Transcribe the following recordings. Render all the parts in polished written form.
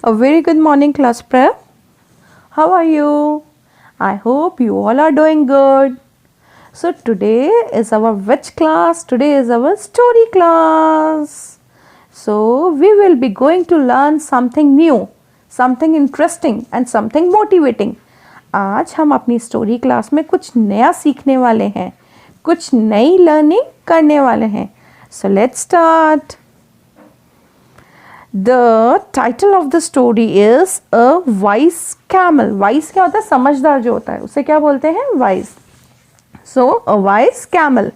A very good morning, class prep. How are you? I hope you all are doing good. So today is our which class? Today is our story class. So we will be going to learn something new, something interesting and something motivating. आज हम अपनी story class में कुछ नया सीखने वाले हैं, कुछ नई लर्निंग करने वाले हैं. So let's start. The title of the story is A Wise Camel. Wise क्या होता है? समझदार जो होता है उसे क्या बोलते हैं? Wise. So a wise camel.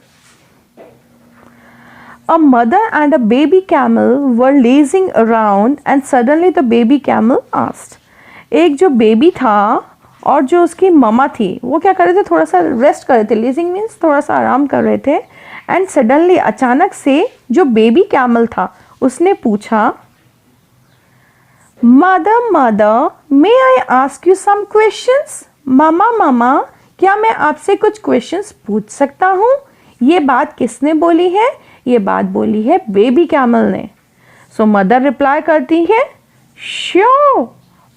A mother and a baby camel were lazing around and suddenly the baby camel asked. एक जो बेबी था और जो उसकी ममा थी वो क्या कर रहे थे? थोड़ा सा रेस्ट कर रहे थे. लेजिंग मीन्स थोड़ा सा आराम कर रहे थे. एंड सडनली अचानक से जो बेबी कैमल था उसने पूछा, mother may I ask you some questions. मामा क्या मैं आपसे कुछ क्वेश्चंस पूछ सकता हूँ? ये बात किसने बोली है? ये बात बोली है बेबी कैमल ने. सो मदर रिप्लाई करती है, sure.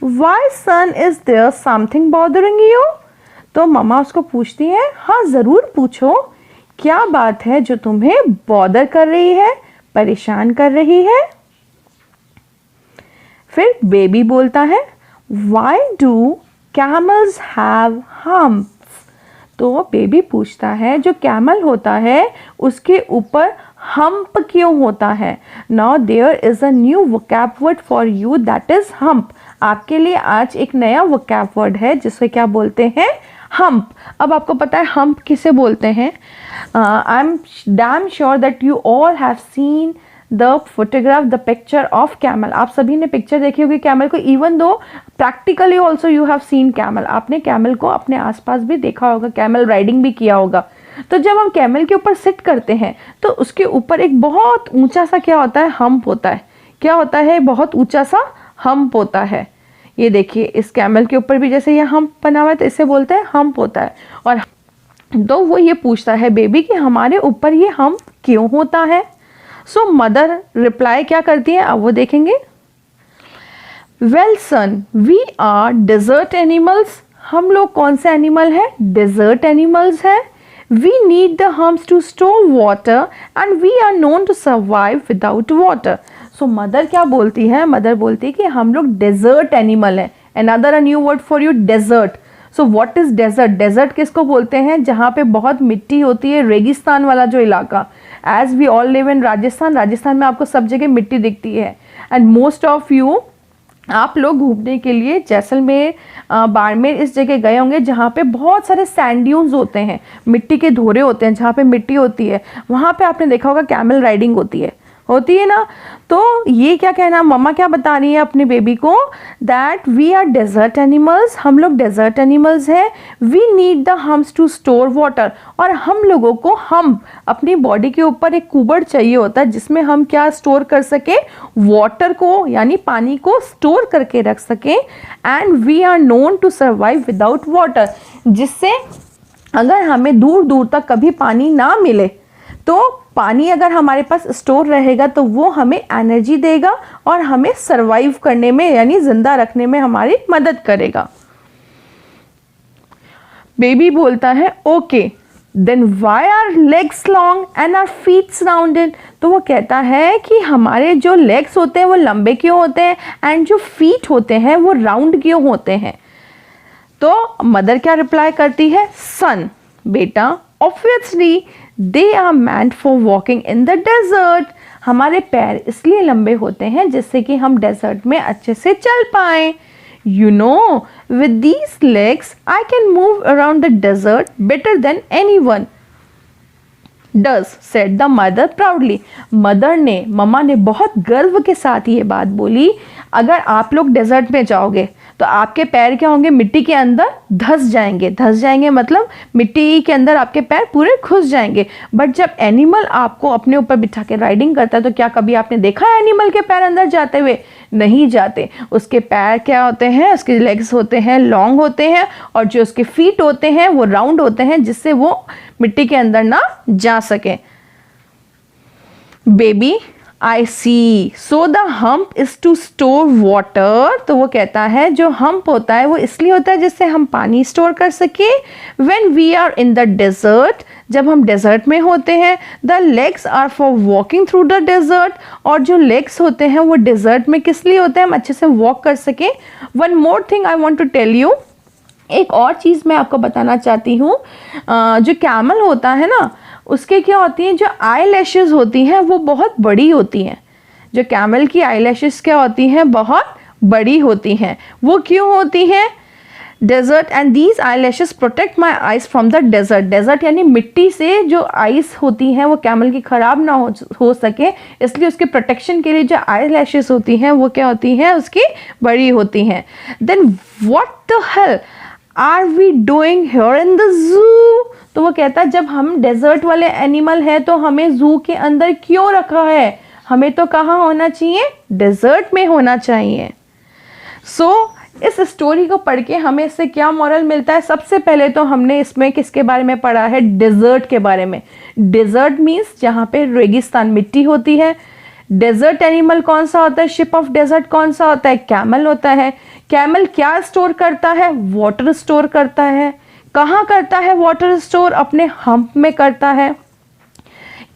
Why son is there something bothering you? तो मम्मा उसको पूछती है, हाँ ज़रूर पूछो, क्या बात है जो तुम्हें बॉदर कर रही है, परेशान कर रही है? फिर बेबी बोलता है, why do camels have humps? तो बेबी पूछता है जो कैमल होता है उसके ऊपर हम्प क्यों होता है? Now there is a new vocab word for you, that is hump. आपके लिए आज एक नया वोकैब वर्ड है जिसे क्या बोलते हैं? हम्प. अब आपको पता है हम्प किसे बोलते हैं? I am damn sure that you all have seen the photograph, the picture of camel. आप सभी ने पिक्चर देखी होगी कैमल को. Even though practically also you have seen camel. आपने कैमल को अपने आसपास भी देखा होगा, कैमल राइडिंग भी किया होगा. तो जब हम कैमल के ऊपर सिट करते हैं तो उसके ऊपर एक बहुत ऊंचा सा क्या होता है? हम्प होता है. क्या होता है? बहुत ऊंचा सा हम्प होता है. ये देखिए इस कैमल के ऊपर भी जैसे ये हम्प बना हुआ है तो इसे बोलते हैं हम्प होता है. और तो वो ये पूछता है बेबी कि हमारे ऊपर ये हम्प क्यों होता है? सो मदर रिप्लाई क्या करती है अब वो देखेंगे. Well son, we are desert animals. हम लोग कौन से एनिमल है? डेजर्ट एनिमल्स है. We need the humps to store water and we are known to survive without water. So mother क्या बोलती है? मदर बोलती है कि हम लोग डेजर्ट एनिमल है. Another a new word for you, desert. So what is desert? Desert किसको बोलते हैं? जहाँ पे बहुत मिट्टी होती है, रेगिस्तान वाला जो इलाका. As we all live in Rajasthan. Rajasthan में आपको सब जगह मिट्टी दिखती है. एंड मोस्ट ऑफ यू, आप लोग घूमने के लिए जैसलमेर, बाड़मेर इस जगह गए होंगे जहाँ पे बहुत सारे सैंड ड्यून्स होते हैं, मिट्टी के धोरे होते हैं. जहाँ पे मिट्टी होती है वहाँ पे आपने देखा होगा कैमल राइडिंग होती है ना. तो ये क्या कहना, मम्मा क्या बता रही है अपने बेबी को? That we are desert animals. हम लोग डेजर्ट एनिमल्स हैं. We need the humps to store water. और हम लोगों को हम्प, अपनी बॉडी के ऊपर एक कुबड़ चाहिए होता है जिसमें हम क्या स्टोर कर सके? वाटर को, यानी पानी को स्टोर करके रख सके. And we are known to survive without water. जिससे अगर हमें दूर दूर तक कभी पानी ना मिले तो पानी अगर हमारे पास स्टोर रहेगा तो वो हमें एनर्जी देगा और हमें सरवाइव करने में, यानी जिंदा रखने में हमारी मदद करेगा. बेबी बोलता है, okay then why are legs long and are feets rounded? तो वो कहता है कि हमारे जो लेग्स होते हैं वो लंबे क्यों होते हैं एंड जो फीट होते हैं वो राउंड क्यों होते हैं? तो मदर क्या रिप्लाई करती है? सन, बेटा, obviously they are meant for walking in the desert. हमारे पैर इसलिए लंबे होते हैं जिससे कि हम डेजर्ट में अच्छे से चल पाएं. You know, with these legs, I can move around the desert better than anyone does, said the mother proudly. मम्मा ने बहुत गर्व के साथ ये बात बोली. अगर आप लोग डेजर्ट में जाओगे तो आपके पैर क्या होंगे? मिट्टी के अंदर धंस जाएंगे मतलब मिट्टी के अंदर आपके पैर पूरे घुस जाएंगे. बट जब एनिमल आपको अपने ऊपर बिठा के राइडिंग करता है तो क्या कभी आपने देखा है एनिमल के पैर अंदर जाते हुए? नहीं जाते. उसके पैर क्या होते हैं? उसके लेग्स होते हैं लॉन्ग होते हैं और जो उसके फीट होते हैं वो राउंड होते हैं जिससे वो मिट्टी के अंदर ना जा सके. Baby, I see, so the hump is to store water. तो वो कहता है जो हम्प होता है वो इसलिए होता है जिससे हम पानी स्टोर कर सके। When we are in the desert, जब हम डेजर्ट में होते हैं, the legs are for walking through the desert, और जो लेग्स होते हैं वो डेजर्ट में किस लिए होते हैं, हम अच्छे से वॉक कर सके। One more thing I want to tell you, एक और चीज़ मैं आपको बताना चाहती हूँ। जो कैमल होता है ना, उसके क्या होती हैं, जो आई लैशेज़ होती हैं वो बहुत बड़ी होती हैं। जो कैमल की आई लैशेज़ क्या होती हैं, बहुत बड़ी होती हैं। वो क्यों होती हैं, desert and these eyelashes protect my eyes from the desert. Desert यानी मिट्टी से जो आइस होती हैं वो कैमल की ख़राब ना हो सके, इसलिए उसके प्रोटेक्शन के लिए जो आई लैशेज़ होती हैं वो क्या होती हैं, उसकी बड़ी होती हैं। Then what the hell are we doing here in the zoo. तो वो कहता है जब हम डेजर्ट वाले एनिमल हैं तो हमें जू के अंदर क्यों रखा है, हमें तो कहाँ होना चाहिए, डेजर्ट में होना चाहिए। सो इस स्टोरी को पढ़ के हमें इससे क्या मॉरल मिलता है, सबसे पहले तो हमने इसमें किसके बारे में पढ़ा है, डेजर्ट के बारे में। डेजर्ट मीन्स जहाँ पे रेगिस्तान, मिट्टी होती है। डेजर्ट एनिमल कौन सा होता है, शिप ऑफ डेजर्ट कौन सा होता है, कैमल होता है। कैमल क्या स्टोर करता है, वाटर स्टोर करता है। कहाँ करता है वाटर स्टोर, अपने हम्प में करता है।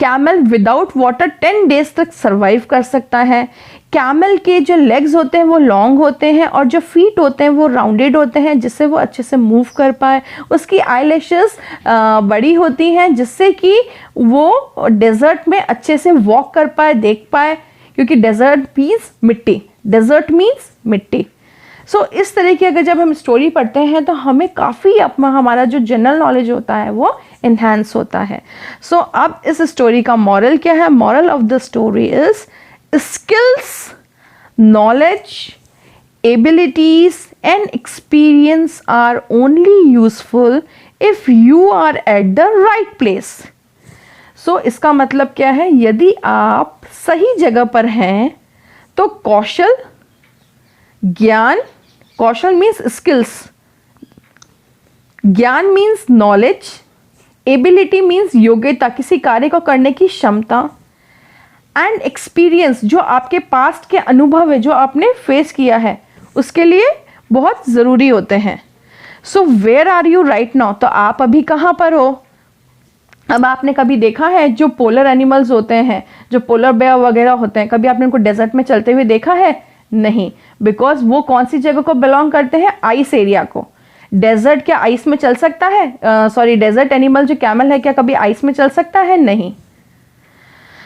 कैमल विदाउट वाटर 10 डेज तक सरवाइव कर सकता है। कैमल के जो लेग्स होते हैं वो लॉन्ग होते हैं और जो फीट होते हैं वो राउंडेड होते हैं, जिससे वो अच्छे से मूव कर पाए। उसकी आई लैशेस बड़ी होती हैं जिससे कि वो डेजर्ट में अच्छे से वॉक कर पाए, देख पाए, क्योंकि डेजर्ट मीन्स मिट्टी, डेजर्ट मीन्स मिट्टी। सो इस तरह की अगर जब हम स्टोरी पढ़ते हैं तो हमें काफ़ी हमारा जो जनरल नॉलेज होता है वो इन्हांस होता है। सो अब इस स्टोरी का मॉरल क्या है, moral of the story is skills, knowledge, abilities and experience are only useful if you are at the right place. So इसका मतलब क्या है, यदि आप सही जगह पर हैं तो कौशल, ज्ञान, कौशल मीन्स स्किल्स, ज्ञान मीन्स नॉलेज, एबिलिटी मीन्स योग्यता, किसी कार्य को करने की क्षमता, एंड एक्सपीरियंस जो आपके पास्ट के अनुभव है, जो आपने फेस किया है, उसके लिए बहुत ज़रूरी होते हैं। So where are you right now, तो आप अभी कहाँ पर हो। अब आपने कभी देखा है जो पोलर एनिमल्स होते हैं, जो पोलर बेयर वगैरह होते हैं, कभी आपने उनको डेजर्ट में चलते हुए देखा है, नहीं, बिकॉज वो कौन सी जगह को बिलोंग करते हैं, आइस एरिया को। डेजर्ट क्या आइस में चल सकता है, डेजर्ट एनिमल जो कैमल है क्या कभी आइस में चल सकता है, नहीं।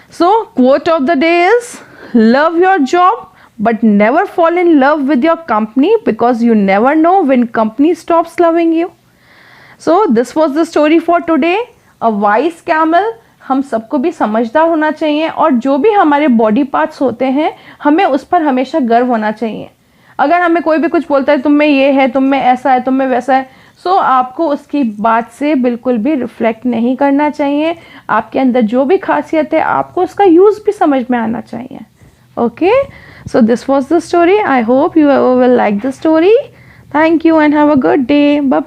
So, quote of the day is, love your job, but never fall in love with your company because you never know when company stops loving you. So, this was the story for today. A wise camel. हम सबको भी समझदार होना चाहिए और जो भी हमारे बॉडी पार्ट्स होते हैं हमें उस पर हमेशा गर्व होना चाहिए। अगर हमें कोई भी कुछ बोलता है तुम में ये है, तुम में ऐसा है, तुम में वैसा है, सो आपको उसकी बात से बिल्कुल भी रिफ्लेक्ट नहीं करना चाहिए। आपके अंदर जो भी खासियत है आपको उसका यूज़ भी समझ में आना चाहिए। Okay, so this was the story. I hope you will like the story. Thank you and have a good day. Bye bye.